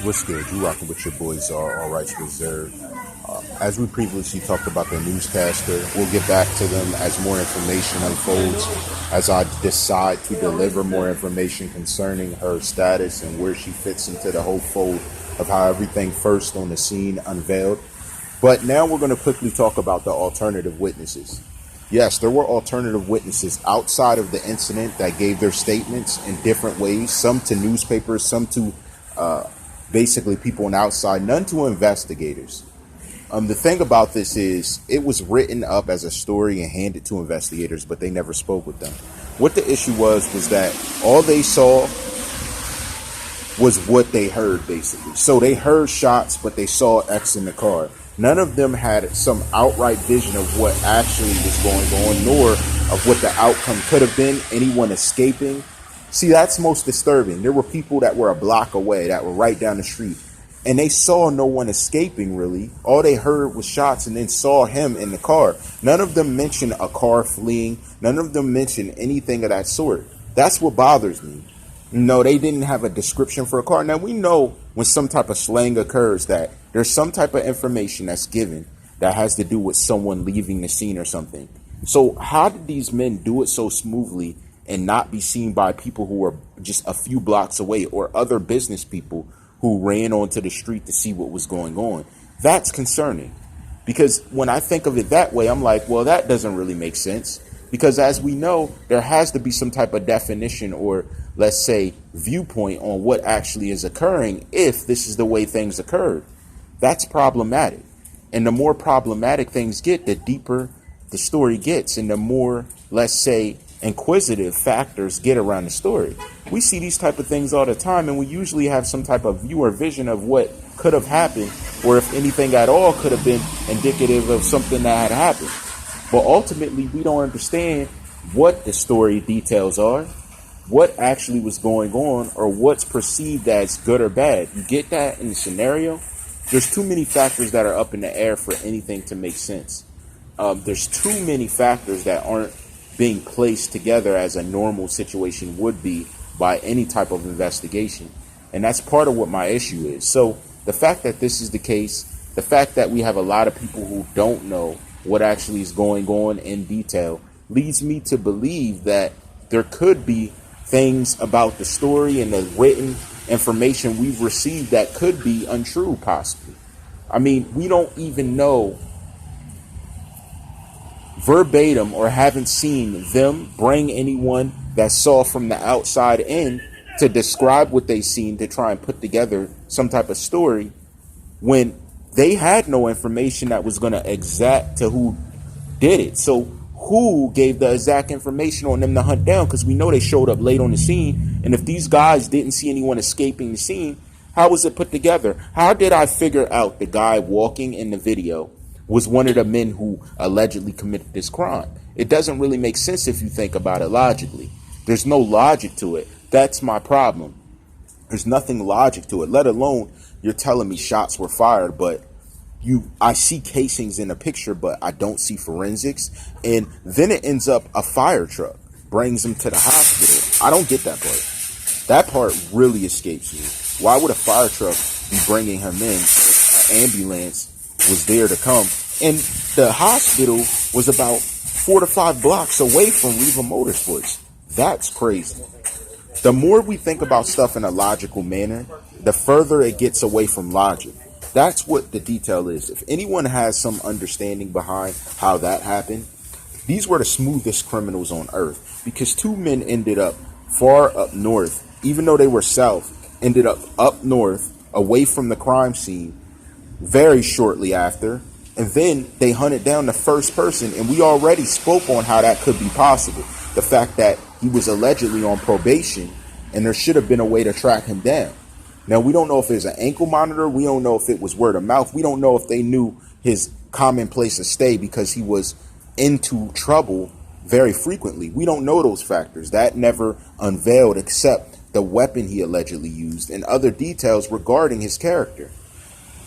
What's good? You rocking with your boys are all right, TheCzarr. As we previously talked about the newscaster, we'll get back to them as more information unfolds, as I decide to deliver more information concerning her status and where she fits into the whole fold of how everything first on the scene unveiled. But now we're going to quickly talk about the alternative witnesses. Yes, there were alternative witnesses outside of the incident that gave their statements in different ways, some to newspapers, some to basically people on the outside, none to investigators. The thing about this is it was written up as a story and handed to investigators, but they never spoke with them. What the issue was that all they saw was what they heard, basically. So they heard shots, but they saw X in the car. None of them had some outright vision of what actually was going on, nor of what the outcome could have been, anyone escaping. See, that's most disturbing. There were people that were a block away, that were right down the street, and they saw no one escaping, really. All they heard was shots and then saw him in the car. None of them mentioned a car fleeing. None of them mentioned anything of that sort. That's what bothers me. No, they didn't have a description for a car. Now, we know when some type of slang occurs that there's some type of information that's given that has to do with someone leaving the scene or something. So how did these men do it so smoothly and not be seen by people who were just a few blocks away or other business people who ran onto the street to see what was going on? That's concerning, because when I think of it that way, I'm like, well, that doesn't really make sense, because as we know, there has to be some type of definition or, let's say, viewpoint on what actually is occurring if this is the way things occurred. That's problematic. And the more problematic things get, the deeper the story gets, and the more, let's say, inquisitive factors get around the story. We see these type of things all the time, and we usually have some type of view or vision of what could have happened, or if anything at all could have been indicative of something that had happened. But ultimately, we don't understand what the story details are, what actually was going on, or what's perceived as good or bad. You get that in the scenario? There's too many factors that are up in the air for anything to make sense. There's too many factors that aren't being placed together as a normal situation would be by any type of investigation. And that's part of what my issue is. So the fact that this is the case, the fact that we have a lot of people who don't know what actually is going on in detail, leads me to believe that there could be things about the story and the written information we've received that could be untrue, possibly. I mean, we don't even know verbatim or haven't seen them bring anyone that saw from the outside in to describe what they seen to try and put together some type of story when they had no information that was going to exact to who did it. So who gave the exact information on them to hunt down? Because we know they showed up late on the scene, and if these guys didn't see anyone escaping the scene, how was it put together? How did I figure out the guy walking in the video was one of the men who allegedly committed this crime? It doesn't really make sense if you think about it logically. There's no logic to it. That's my problem. There's nothing logic to it, let alone you're telling me shots were fired, but I see casings in a picture, but I don't see forensics. And then it ends up a fire truck brings them to the hospital. I don't get that part. That part really escapes me. Why would a fire truck be bringing him in if an ambulance was there to come? And the hospital was about 4 to 5 blocks away from Riva Motorsports. That's crazy. The more we think about stuff in a logical manner, the further it gets away from logic. That's what the detail is. If anyone has some understanding behind how that happened, these were the smoothest criminals on earth, because 2 men ended up far up north, even though they were south, ended up north, away from the crime scene very shortly after, and then they hunted down the first person, and we already spoke on how that could be possible. The fact that he was allegedly on probation, and there should have been a way to track him down. Now, we don't know if there's an ankle monitor. We don't know if it was word of mouth. We don't know if they knew his common place of stay because he was into trouble very frequently. We don't know those factors. That never unveiled except the weapon he allegedly used and other details regarding his character.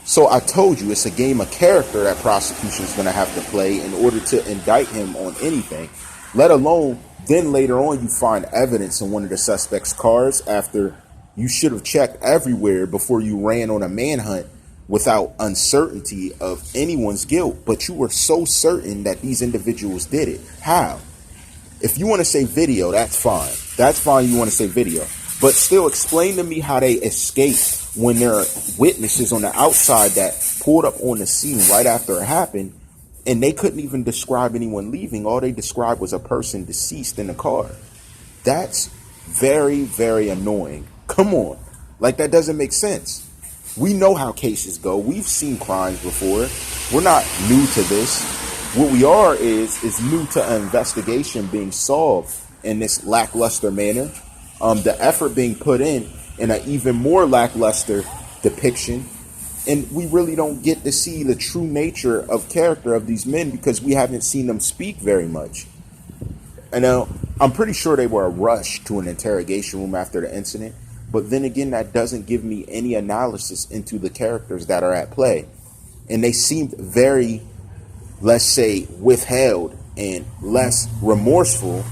So I told you, it's a game of character that prosecution is going to have to play in order to indict him on anything, let alone then later on you find evidence in one of the suspect's cars after You should have checked everywhere before you ran on a manhunt without uncertainty of anyone's guilt. But you were so certain that these individuals did it. How? If you want to say video, that's fine. That's fine. You want to say video. But still explain to me how they escaped when there are witnesses on the outside that pulled up on the scene right after it happened, and they couldn't even describe anyone leaving. All they described was a person deceased in the car. That's very, very annoying. Come on. Like, that doesn't make sense. We know how cases go. We've seen crimes before. We're not new to this. What we are is new to an investigation being solved in this lackluster manner. The effort being put in an even more lackluster depiction. And we really don't get to see the true nature of character of these men because we haven't seen them speak very much. And I'm pretty sure they were rushed to an interrogation room after the incident. But then again, that doesn't give me any analysis into the characters that are at play. And they seemed very, let's say, withheld and less remorseful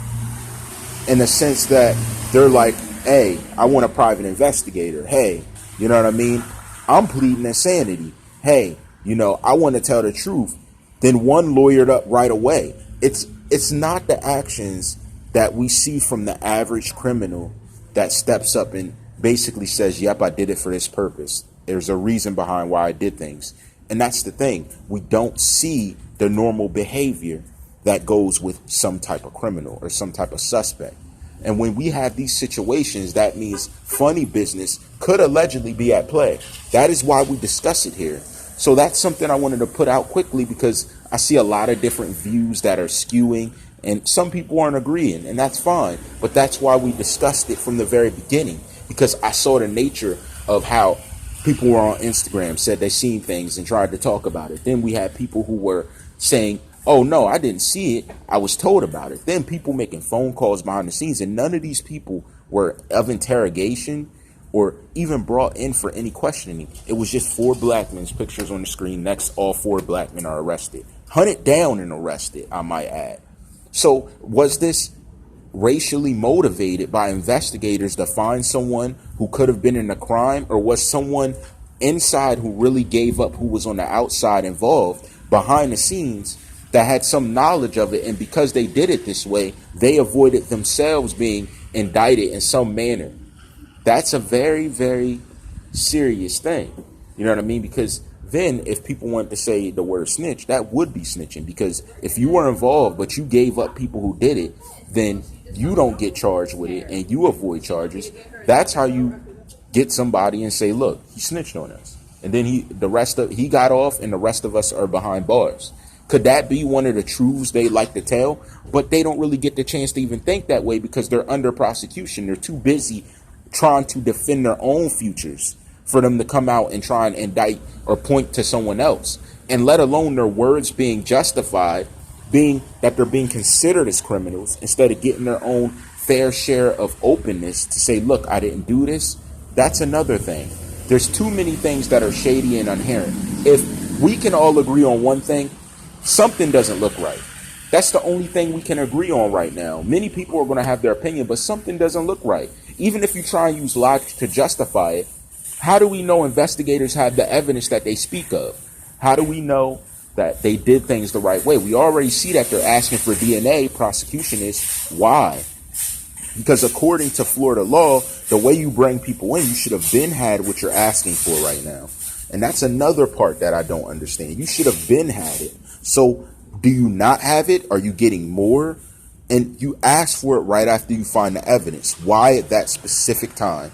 in the sense that they're like, hey, I want a private investigator. Hey, you know what I mean? I'm pleading insanity. Hey, I want to tell the truth. Then one lawyered up right away. It's not the actions that we see from the average criminal that steps up and basically says, yep, I did it for this purpose. There's a reason behind why I did things. And that's the thing. We don't see the normal behavior that goes with some type of criminal or some type of suspect. And when we have these situations, that means funny business could allegedly be at play. That is why we discuss it here. So that's something I wanted to put out quickly because I see a lot of different views that are skewing and some people aren't agreeing, and that's fine. But that's why we discussed it from the very beginning, because I saw the nature of how people were on Instagram, said they seen things and tried to talk about it. Then we had people who were saying, oh, no, I didn't see it. I was told about it. Then people making phone calls behind the scenes, and none of these people were of interrogation or even brought in for any questioning. It was just 4 black men's pictures on the screen. Next, all 4 black men are arrested. Hunted down and arrested, I might add. So was this racially motivated by investigators to find someone who could have been in a crime, or was someone inside who really gave up, who was on the outside involved behind the scenes that had some knowledge of it, and because they did it this way, they avoided themselves being indicted in some manner? That's a very, very serious thing. You know what I mean? Because then if people want to say the word snitch, that would be snitching. Because if you were involved, but you gave up people who did it, then you don't get charged with it and you avoid charges. That's how you get somebody and say, look, he snitched on us. And then he got off and the rest of us are behind bars. Could that be one of the truths they like to tell? But they don't really get the chance to even think that way because they're under prosecution. They're too busy trying to defend their own futures for them to come out and try and indict or point to someone else. And let alone their words being justified, being that they're being considered as criminals instead of getting their own fair share of openness to say, look, I didn't do this. That's another thing. There's too many things that are shady and inherent. If we can all agree on one thing, something doesn't look right. That's the only thing we can agree on right now. Many people are going to have their opinion, but something doesn't look right. Even if you try and use logic to justify it, how do we know investigators have the evidence that they speak of? How do we know that they did things the right way? We already see that they're asking for DNA. Prosecution is why? Because according to Florida law, the way you bring people in, you should have been had what you're asking for right now. And that's another part that I don't understand. You should have been had it. So do you not have it? Are you getting more? And you ask for it right after you find the evidence. Why at that specific time?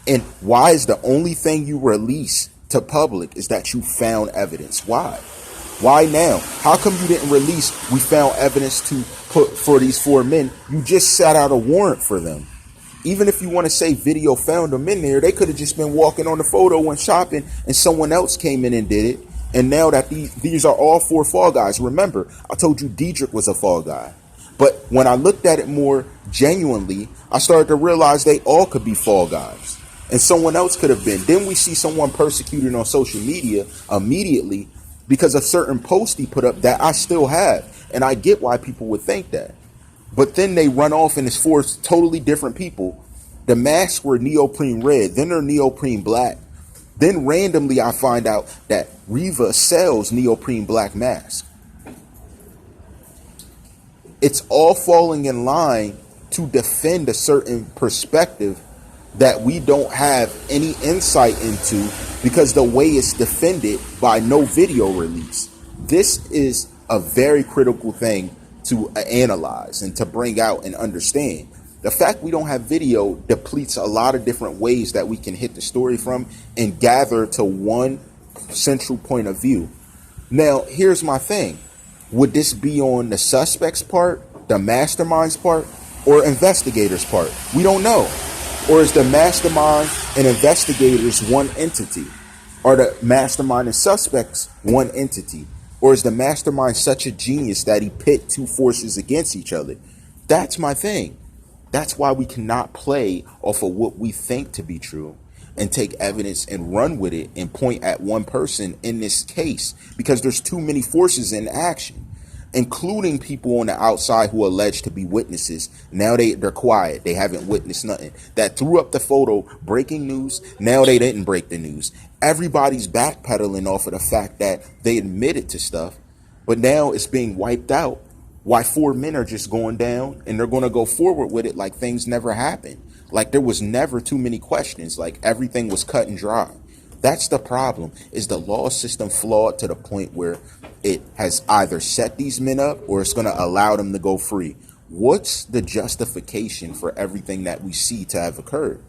And why is the only thing you release to public is that you found evidence? Why? Why now? How come you didn't release, we found evidence to put for these 4 men? You just set out a warrant for them. Even if you want to say video found them in there, they could have just been walking on the photo and shopping and someone else came in and did it. And now that these are all 4 fall guys. Remember, I told you Diedrich was a fall guy. But when I looked at it more genuinely, I started to realize they all could be fall guys. And someone else could have been. Then we see someone persecuted on social media immediately because of certain posts he put up that I still have. And I get why people would think that. But then they run off and it's 4 totally different people. The masks were neoprene red, then they're neoprene black. Then randomly I find out that Riva sells neoprene black masks. It's all falling in line to defend a certain perspective that we don't have any insight into, because the way it's defended by no video release. This is a very critical thing to analyze and to bring out and understand. The fact we don't have video depletes a lot of different ways that we can hit the story from and gather to one central point of view. Now, here's my thing. Would this be on the suspect's part, the mastermind's part, or investigators' part? We don't know. Or is the mastermind and investigators one entity? Are the mastermind and suspects one entity? Or is the mastermind such a genius that he pit two forces against each other? That's my thing. That's why we cannot play off of what we think to be true and take evidence and run with it and point at one person in this case, because there's too many forces in action, including people on the outside who are alleged to be witnesses. Now they're quiet. They haven't witnessed nothing. That threw up the photo, breaking news. Now they didn't break the news. Everybody's backpedaling off of the fact that they admitted to stuff, but now it's being wiped out. Why 4 men are just going down and they're going to go forward with it like things never happened. Like there was never too many questions. Like everything was cut and dry. That's the problem. Is the law system flawed to the point where it has either set these men up or it's going to allow them to go free? What's the justification for everything that we see to have occurred?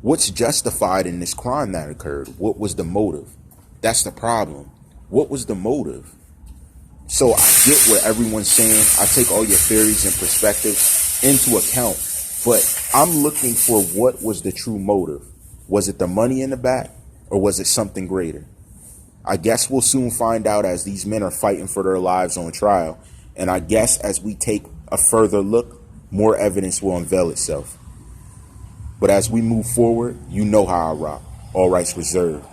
What's justified in this crime that occurred? What was the motive? That's the problem. What was the motive? So I get what everyone's saying. I take all your theories and perspectives into account, but I'm looking for what was the true motive. Was it the money in the back, or was it something greater? I guess we'll soon find out as these men are fighting for their lives on trial. And I guess as we take a further look, more evidence will unveil itself. But as we move forward, you know how I rock. All rights reserved.